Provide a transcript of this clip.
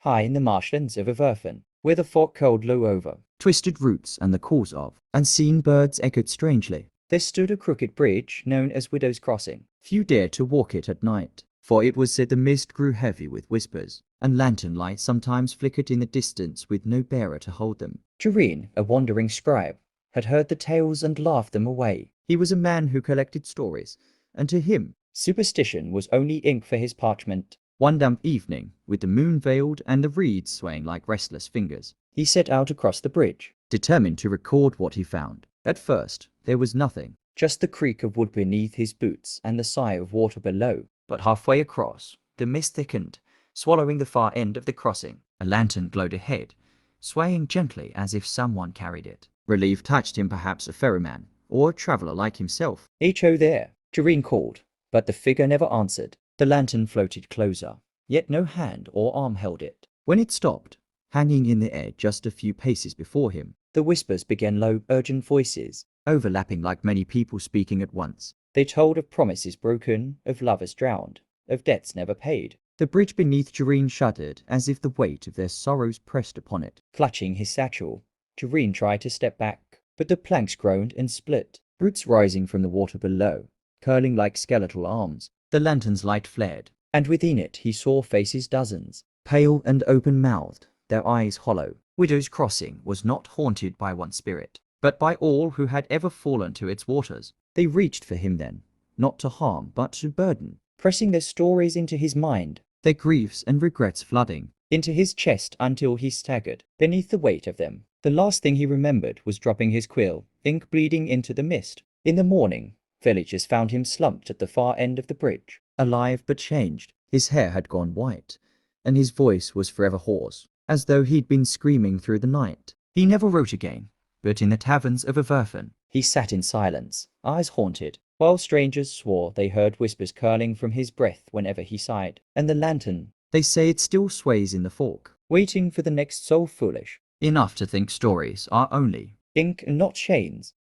high in the marshlands of Averfan, where the fog cold blew over, twisted roots and the calls of unseen birds echoed strangely. There stood a crooked bridge known as Widow's Crossing. Few dared to walk it at night, for it was said the mist grew heavy with whispers, and lantern lights sometimes flickered in the distance with no bearer to hold them. Jareen, a wandering scribe, had heard the tales and laughed them away. He was a man who collected stories, and to him, superstition was only ink for his parchment. One damp evening, with the moon veiled and the reeds swaying like restless fingers, he set out across the bridge, determined to record what he found. At first, there was nothing, just the creak of wood beneath his boots and the sigh of water below. But halfway across, the mist thickened, swallowing the far end of the crossing. A lantern glowed ahead, swaying gently as if someone carried it. Relief touched him, perhaps a ferryman, or a traveller like himself. "H.O. there," Jareen called, but the figure never answered. The lantern floated closer, yet no hand or arm held it. When it stopped, hanging in the air just a few paces before him, the whispers began, low, urgent voices, overlapping like many people speaking at once. They told of promises broken, of lovers drowned, of debts never paid. The bridge beneath Jareen shuddered as if the weight of their sorrows pressed upon it. Clutching his satchel, Jareen tried to step back, but the planks groaned and split, roots rising from the water below, curling like skeletal arms. The lantern's light flared, and within it he saw faces dozens, pale and open-mouthed, their eyes hollow. Widow's Crossing was not haunted by one spirit, but by all who had ever fallen to its waters. They reached for him then, not to harm but to burden, pressing their stories into his mind, their griefs and regrets flooding into his chest until he staggered beneath the weight of them. The last thing he remembered was dropping his quill, ink bleeding into the mist. In the morning, villagers found him slumped at the far end of the bridge, alive but changed. His hair had gone white, and his voice was forever hoarse, as though he'd been screaming through the night. He never wrote again, but in the taverns of Averfan, he sat in silence, eyes haunted, while strangers swore they heard whispers curling from his breath whenever he sighed. And the lantern, they say it still sways in the fork, waiting for the next soul foolish enough to think stories are only ink and not chains.